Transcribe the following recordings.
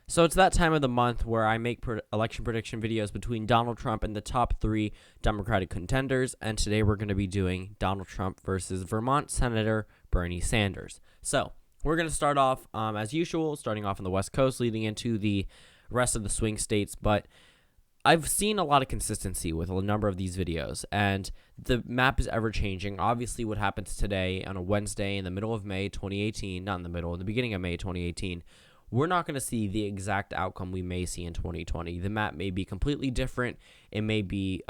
So it's that time of the month where I make election prediction videos between Donald Trump and the top three Democratic contenders, and today we're going to be doing Donald Trump versus Vermont Senator Bernie Sanders. So we're going to start off, as usual, starting off on the West Coast, leading into the rest of the swing states, but I've seen a lot of consistency with a number of these videos, and the map is ever-changing. Obviously, what happens today on a Wednesday in the middle of May 2018, not in the middle, in the beginning of May 2018, we're not going to see the exact outcome we may see in 2020. The map may be completely different. It may be,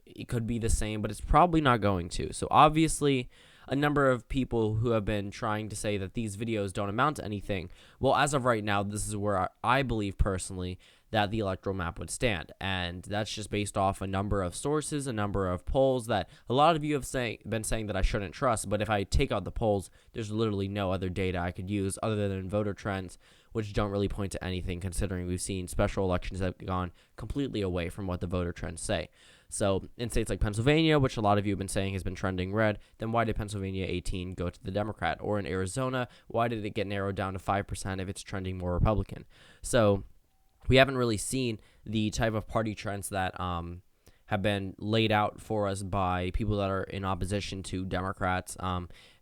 it could be the same, but it's probably not going to. So obviously, a number of people who have been trying to say that these videos don't amount to anything. Well, as of right now, this is where I believe personally that the electoral map would stand. And that's just based off a number of sources, a number of polls that a lot of you have been saying that I shouldn't trust. But if I take out the polls, there's literally no other data I could use other than voter trends, which don't really point to anything considering we've seen special elections that have gone completely away from what the voter trends say. So in states like Pennsylvania, which a lot of you have been saying has been trending red, then why did Pennsylvania 18 go to the Democrat? Or in Arizona, why did it get narrowed down to 5% if it's trending more Republican? So we haven't really seen the type of party trends that have been laid out for us by people that are in opposition to Democrats.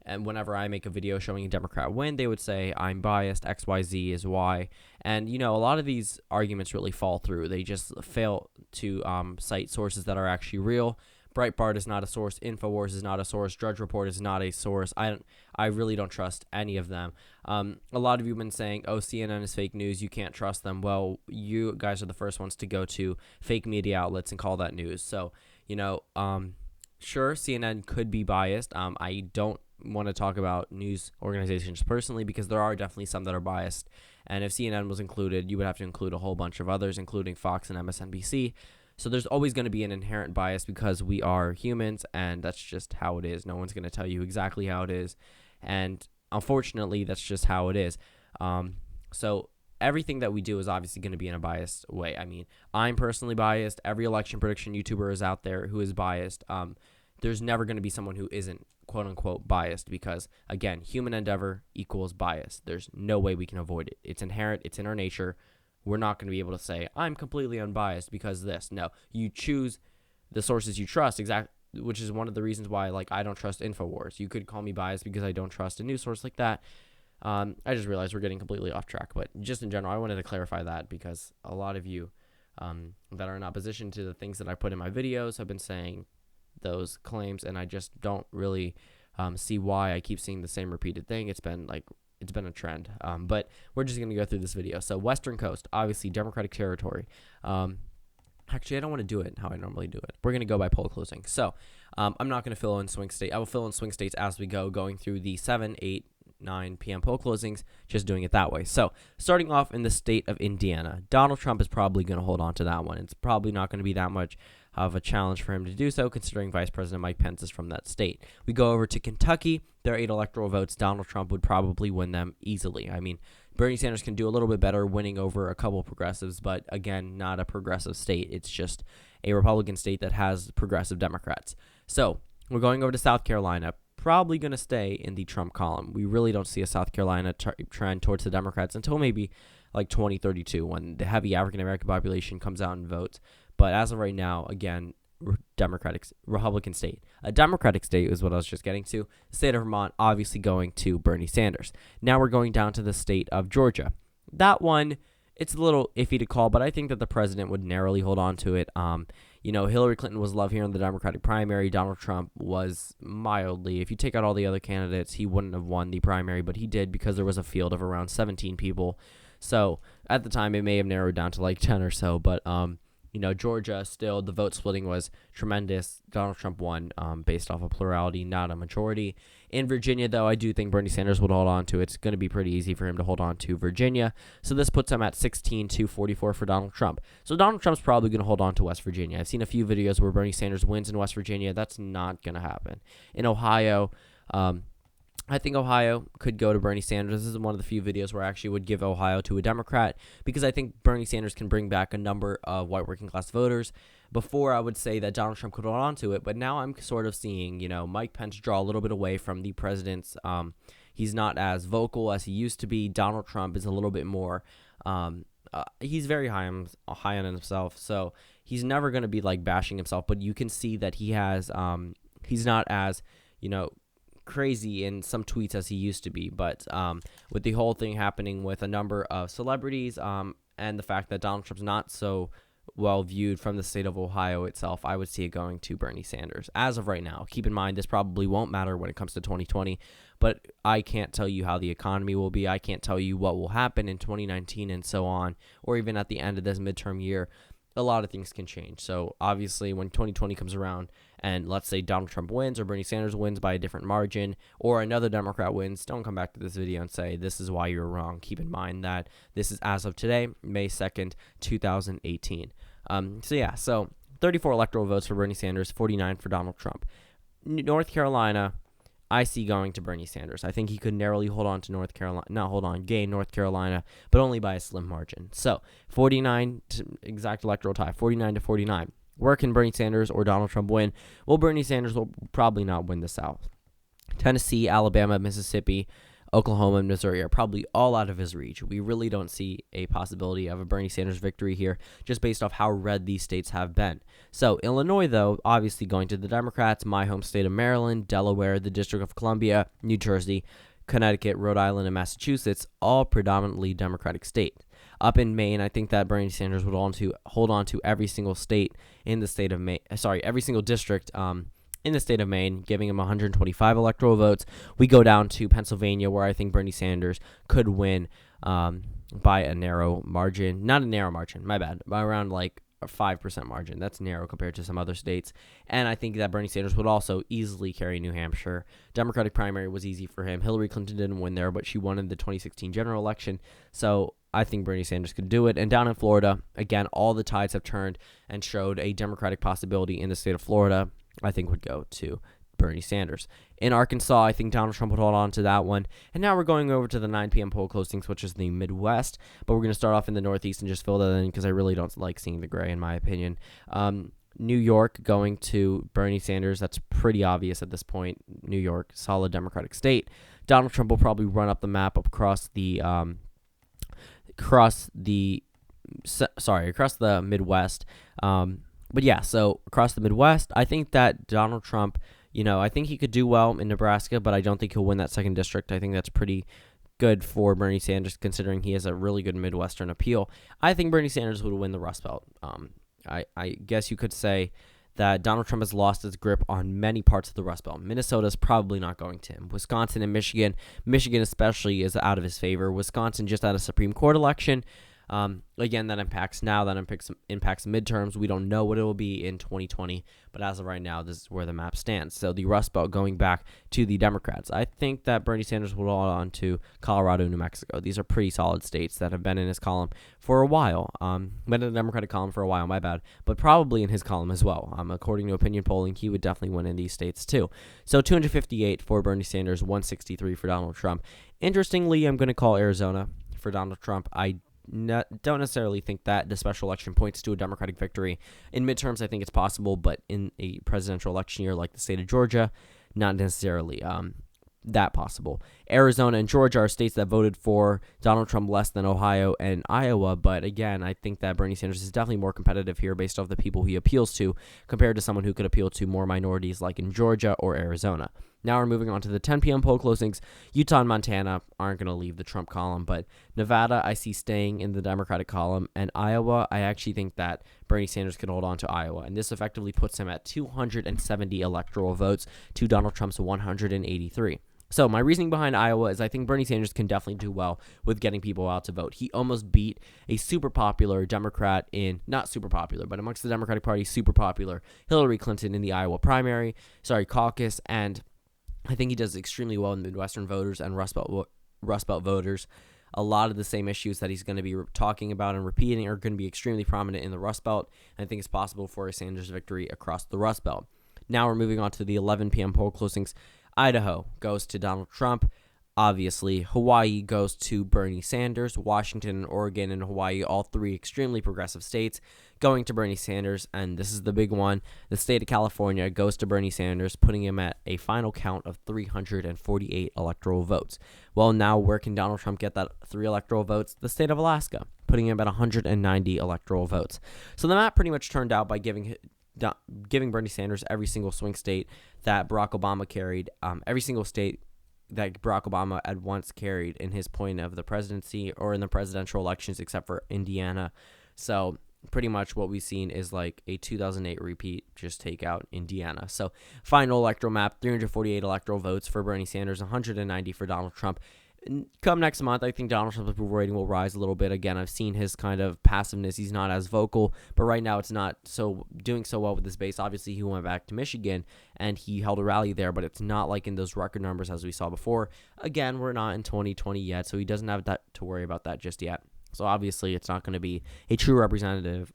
And whenever I make a video showing a Democrat win, they would say, I'm biased, XYZ is Y. And, you know, a lot of these arguments really fall through. They just fail to cite sources that are actually real. Breitbart is not a source. InfoWars is not a source. Drudge Report is not a source. I really don't trust any of them. A lot of you have been saying, oh, CNN is fake news. You can't trust them. Well, you guys are the first ones to go to fake media outlets and call that news. So, you know, sure, CNN could be biased. I don't want to talk about news organizations personally because there are definitely some that are biased. And if CNN was included, you would have to include a whole bunch of others, including Fox and MSNBC. So there's always going to be an inherent bias because we are humans, and that's just how it is. No one's going to tell you exactly how it is, and unfortunately, that's just how it is. So everything that we do is obviously going to be in a biased way. I mean, I'm personally biased. Every election prediction YouTuber is out there who is biased. There's never going to be someone who isn't quote-unquote biased because, again, human endeavor equals bias. There's no way we can avoid it. It's inherent. It's in our nature. We're not going to be able to say, I'm completely unbiased because of this. No, you choose the sources you trust, which is one of the reasons why, like, I don't trust InfoWars. You could call me biased because I don't trust a news source like that. I just realized we're getting completely off track. But just in general, I wanted to clarify that because a lot of you that are in opposition to the things that I put in my videos have been saying those claims, and I just don't really see why I keep seeing the same repeated thing. It's been a trend, but we're just going to go through this video. So Western Coast, obviously Democratic territory. Actually, I don't want to do it how I normally do it. We're going to go by poll closing. So I'm not going to fill in swing state. I will fill in swing states as we go, going through the 7, 8, 9 p.m. poll closings, just doing it that way. So starting off in the state of Indiana, Donald Trump is probably going to hold on to that one. It's probably not going to be that much of a challenge for him to do so, considering Vice President Mike Pence is from that state. We go over to Kentucky. There are 8 electoral votes. Donald Trump would probably win them easily. I mean, Bernie Sanders can do a little bit better winning over a couple of progressives, but again, not a progressive state. It's just a Republican state that has progressive Democrats. So we're going over to South Carolina. Probably going to stay in the Trump column. We really don't see a South Carolina trend towards the Democrats until maybe like 2032 when the heavy African-American population comes out and votes. But as of right now, again, Republican state. A Democratic state is what I was just getting to. The state of Vermont, obviously going to Bernie Sanders. Now we're going down to the state of Georgia. That one, it's a little iffy to call, but I think that the president would narrowly hold on to it. You know, Hillary Clinton was loved here in the Democratic primary. Donald Trump was mildly. If you take out all the other candidates, he wouldn't have won the primary, but he did because there was a field of around 17 people. So at the time, it may have narrowed down to like 10 or so, but you know, Georgia, still, the vote splitting was tremendous. Donald Trump won based off of plurality, not a majority. In Virginia, though, I do think Bernie Sanders would hold on to it. It's going to be pretty easy for him to hold on to Virginia. So this puts him at 16-44 for Donald Trump. So Donald Trump's probably going to hold on to West Virginia. I've seen a few videos where Bernie Sanders wins in West Virginia. That's not going to happen. In Ohio, I think Ohio could go to Bernie Sanders. This is one of the few videos where I actually would give Ohio to a Democrat because I think Bernie Sanders can bring back a number of white working class voters. Before, I would say that Donald Trump could hold on to it, but now I'm sort of seeing, you know, Mike Pence draw a little bit away from the president's. He's not as vocal as he used to be. Donald Trump is a little bit more He's very high on himself, so he's never going to be like bashing himself. But you can see that he's not as crazy in some tweets as he used to be. But with the whole thing happening with a number of celebrities, and the fact that Donald Trump's not so well viewed from the state of Ohio itself, I would see it going to Bernie Sanders as of right now. Keep in mind, this probably won't matter when it comes to 2020, but I can't tell you how the economy will be. I can't tell you what will happen in 2019 and so on, or even at the end of this midterm year. A lot of things can change. So obviously when 2020 comes around and let's say Donald Trump wins or Bernie Sanders wins by a different margin or another Democrat wins, don't come back to this video and say this is why you're wrong. Keep in mind that this is as of today, May 2nd, 2018. So 34 electoral votes for Bernie Sanders, 49 for Donald Trump. North Carolina, I see going to Bernie Sanders. I think he could narrowly gain North Carolina, but only by a slim margin. So 49 exact electoral tie, 49 to 49. Where can Bernie Sanders or Donald Trump win? Well, Bernie Sanders will probably not win the South. Tennessee, Alabama, Mississippi, Oklahoma, and Missouri are probably all out of his reach. We really don't see a possibility of a Bernie Sanders victory here, just based off how red these states have been. So Illinois, though, obviously going to the Democrats, my home state of Maryland, Delaware, the District of Columbia, New Jersey, Connecticut, Rhode Island, and Massachusetts, all predominantly Democratic states. Up in Maine, I think that Bernie Sanders would hold on to every single state in the state of Maine. Every single district in the state of Maine, giving him 125 electoral votes. We go down to Pennsylvania, where I think Bernie Sanders could win by a narrow margin. Not a narrow margin, my bad. By around like a 5% margin. That's narrow compared to some other states. And I think that Bernie Sanders would also easily carry New Hampshire. Democratic primary was easy for him. Hillary Clinton didn't win there, but she won in the 2016 general election. So I think Bernie Sanders could do it. And down in Florida, again, all the tides have turned and showed a Democratic possibility in the state of Florida. I think would go to Bernie Sanders. In Arkansas, I think Donald Trump would hold on to that one. And now we're going over to the 9 p.m. poll closings, which is the Midwest. But we're going to start off in the Northeast and just fill that in because I really don't like seeing the gray, in my opinion. New York going to Bernie Sanders. That's pretty obvious at this point. New York, solid Democratic state. Donald Trump will probably run up the map across the Midwest. But yeah, so across the Midwest, I think that Donald Trump, I think he could do well in Nebraska, but I don't think he'll win that second district. I think that's pretty good for Bernie Sanders, considering he has a really good Midwestern appeal. I think Bernie Sanders would win the Rust Belt. I guess you could say that Donald Trump has lost his grip on many parts of the Rust Belt. Minnesota's probably not going to him. Wisconsin and Michigan especially, is out of his favor. Wisconsin just had a Supreme Court election. Again, that impacts midterms. We don't know what it will be in 2020, but as of right now, this is where the map stands. So the Rust Belt going back to the Democrats. I think that Bernie Sanders will hold on to Colorado and New Mexico. These are pretty solid states that have been in his column for a while. Been in the Democratic column for a while, my bad, but probably in his column as well. According to opinion polling, he would definitely win in these states too. So 258 for Bernie Sanders, 163 for Donald Trump. Interestingly, I'm going to call Arizona for Donald Trump. I don't necessarily think that the special election points to a Democratic victory. In midterms, I think it's possible, but in a presidential election year like the state of Georgia, not necessarily that possible. Arizona and Georgia are states that voted for Donald Trump less than Ohio and Iowa, but again, I think that Bernie Sanders is definitely more competitive here based off the people he appeals to compared to someone who could appeal to more minorities like in Georgia or Arizona. Now we're moving on to the 10 p.m. poll closings. Utah and Montana aren't going to leave the Trump column, but Nevada I see staying in the Democratic column, and Iowa, I actually think that Bernie Sanders can hold on to Iowa, and this effectively puts him at 270 electoral votes to Donald Trump's 183. So my reasoning behind Iowa is I think Bernie Sanders can definitely do well with getting people out to vote. He almost beat a super popular Democrat not super popular, but amongst the Democratic Party, super popular Hillary Clinton in the Iowa caucus, and I think he does extremely well in Midwestern voters and Rust Belt voters. A lot of the same issues that he's going to be talking about and repeating are going to be extremely prominent in the Rust Belt, and I think it's possible for a Sanders victory across the Rust Belt. Now we're moving on to the 11 p.m. poll closings. Idaho goes to Donald Trump. Obviously, Hawaii goes to Bernie Sanders. Washington and Oregon and Hawaii, all three extremely progressive states, going to Bernie Sanders. And this is the big one. The state of California goes to Bernie Sanders, putting him at a final count of 348 electoral votes. Well, now where can Donald Trump get that 3 electoral votes? The state of Alaska. putting him at 190 electoral votes. So the map pretty much turned out by giving Bernie Sanders every single swing state that Barack Obama carried, every single state that Barack Obama had once carried in his point of the presidency or in the presidential elections, except for Indiana. So pretty much what we've seen is like a 2008 repeat, just take out Indiana. So final electoral map, 348 electoral votes for Bernie Sanders, 190 for Donald Trump. Come next month, I think Donald Trump's approval rating will rise a little bit. Again, I've seen his kind of passiveness. He's not as vocal, but right now it's not doing so well with his base. Obviously, he went back to Michigan and he held a rally there, but it's not like in those record numbers as we saw before. Again, we're not in 2020 yet, so he doesn't have that to worry about that just yet. So obviously, it's not going to be a true representative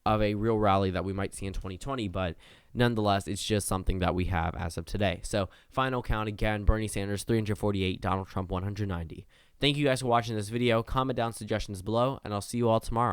of a real rally that we might see in 2020, but nonetheless, it's just something that we have as of today. So final count again, Bernie Sanders 348, Donald Trump 190. Thank you guys for watching this video. Comment down suggestions below, and I'll see you all tomorrow.